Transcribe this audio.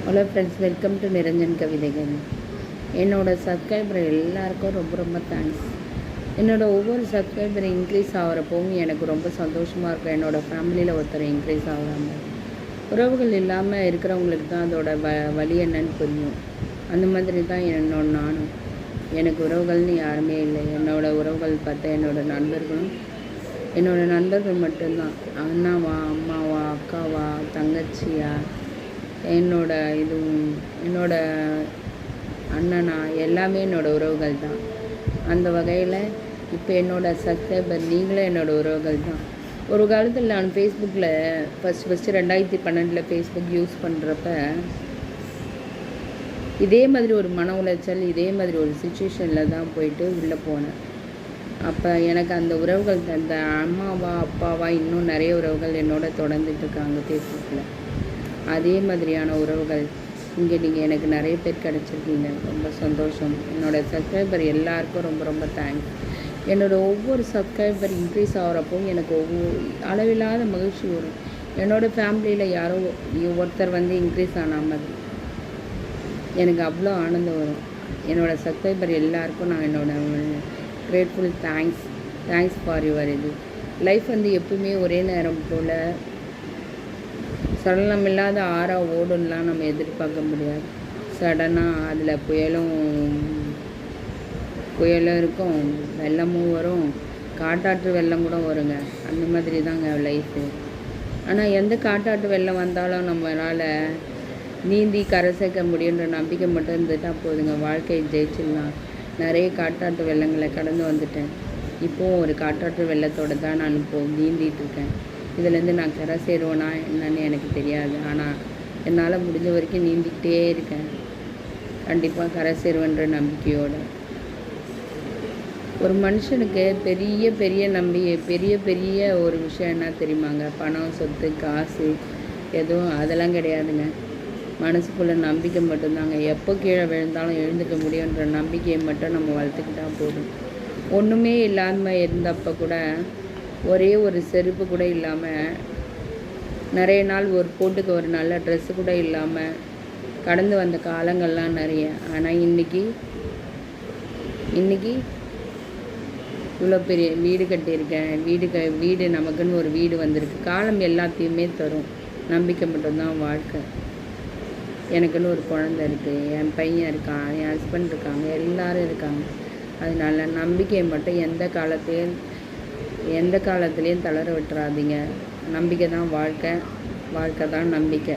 Hello friends, welcome to Niranjan கவிதைகள். என்னோடய subscriber எல்லாருக்கும் ரொம்ப ரொம்ப தேங்க்ஸ். என்னோடய ஒவ்வொரு சப்ஸ்கிரைபர் இன்க்ரீஸ் ஆகிறப்பவும் எனக்கு ரொம்ப சந்தோஷமாக இருக்கும். என்னோடய ஃபேமிலியில் ஒருத்தர் இன்க்ரீஸ் ஆகிறாங்க. உறவுகள் இல்லாமல் இருக்கிறவங்களுக்கு தான் அதோட வழி என்னன்னு புரியும். அந்த மாதிரி தான் நானும். எனக்கு உறவுகள்னு யாருமே இல்லை. என்னோடய உறவுகள் பார்த்தா என்னோடய நண்பர்கள் மட்டும்தான். அண்ணாவா, அம்மாவா, அக்காவா, தங்கச்சியா, என்னோட அண்ணனா, எல்லாமே என்னோடய உறவுகள் தான். அந்த வகையில் இப்போ என்னோடய சப்ஸ்கிரைபர் நீங்களே என்னோடய உறவுகள் தான். ஒரு காலத்தில் நான் ஃபேஸ்புக்கில் ஃபஸ்ட்டு 2012 ஃபேஸ்புக் யூஸ் பண்ணுறப்ப இதே மாதிரி ஒரு மன உளைச்சல், இதே மாதிரி ஒரு சுச்சுவேஷனில் தான் போயிட்டு உள்ளே போனேன். அப்போ எனக்கு அந்த உறவுகள் அந்த அம்மாவா, அப்பாவா, இன்னும் நிறைய உறவுகள் என்னோட தொடர்ந்துட்டுருக்காங்க ஃபேஸ்புக்கில். அதே மாதிரியான உறவுகள் இங்கே நீங்கள் எனக்கு நிறைய பேர் கிடச்சிருக்கீங்க. ரொம்ப சந்தோஷம். என்னோடய சப்ஸ்கிரைபர் எல்லாருக்கும் ரொம்ப ரொம்ப தேங்க்ஸ். என்னோடய ஒவ்வொரு சப்ஸ்கிரைபர் இன்க்ரீஸ் ஆகிறப்போ எனக்கு அளவில்லாத மகிழ்ச்சி வரும். என்னோடய ஃபேமிலியில் யாரோ ஒருத்தர் இன்க்ரீஸ் ஆன மாதிரி எனக்கு அவ்வளோ ஆனந்தம் வரும். என்னோடய சப்ஸ்கிரைபர் எல்லாருக்கும் நான் grateful thanks for your life எப்பவுமே ஒரே நேரம் போல் சடலமில்லாத ஆறாக ஓடுன்னெலாம் நம்ம எதிர்பார்க்க முடியாது. சடனாக அதில் புயலும் இருக்கும், வெள்ளமும் வரும், காட்டாற்று வெள்ளம் கூட வருங்க. அந்த மாதிரி தாங்க லைஃபு. ஆனால் எந்த காட்டாற்று வெள்ளம் வந்தாலும் நம்மளால் நீந்தி கரை சேர்க்க முடியுன்ற நம்பிக்கை மட்டும் இருந்துட்டால் போதுங்க. வாழ்க்கையை ஜெயிச்சிடலாம். நிறைய காட்டாற்று வெள்ளங்களை கடந்து வந்துட்டேன். இப்போவும் ஒரு காட்டாற்று வெள்ளத்தோடு தான் நான் நீந்திகிட்ருக்கேன். இதிலேருந்து நான் கரை சேருவேனா என்னன்னு எனக்கு தெரியாது. ஆனால் என்னால் முடிஞ்ச வரைக்கும் நீந்திக்கிட்டே இருக்கேன். கண்டிப்பாக கரை சேருவேன்ற நம்பிக்கையோடு. ஒரு மனுஷனுக்கு பெரிய பெரிய ஒரு விஷயம் என்ன தெரியுமாங்க? பணம், சொத்து, காசு எதுவும் அதெல்லாம் கிடையாதுங்க. மனசுக்குள்ளே நம்பிக்கை மட்டும்தாங்க. எப்போ கீழே விழுந்தாலும் எழுந்துக்க முடியுன்ற நம்பிக்கையை மட்டும் நம்ம வளர்த்துக்கிட்டால் போதும். ஒன்றுமே இல்லாமல் இருந்தப்போ கூட ஒரே ஒரு செருப்பு கூட இல்லாமல், நிறைய நாள் போட்டுக்க ஒரு நல்ல ட்ரெஸ்ஸு கூட இல்லாமல் கடந்து வந்த காலங்கள்லாம் நிறைய. ஆனால் இன்றைக்கி இவ்வளோ பெரிய வீடு கட்டியிருக்கேன். வீடு நமக்குன்னு ஒரு வீடு வந்திருக்கு. காலம் எல்லாத்தையுமே தரும். நம்பிக்கை மட்டும்தான் வாழ்க்கை. எனக்குன்னு ஒரு குழந்தை இருக்குது, என் பையன் இருக்கான், என் ஹஸ்பண்ட் இருக்காங்க, எல்லோரும் இருக்காங்க. அதனால நம்பிக்கையை மட்டும் எந்த காலத்துலேயும் தளர விட்டுறாதீங்க. நம்பிக்கை தான் வாழ்க்கை தான் நம்பிக்கை.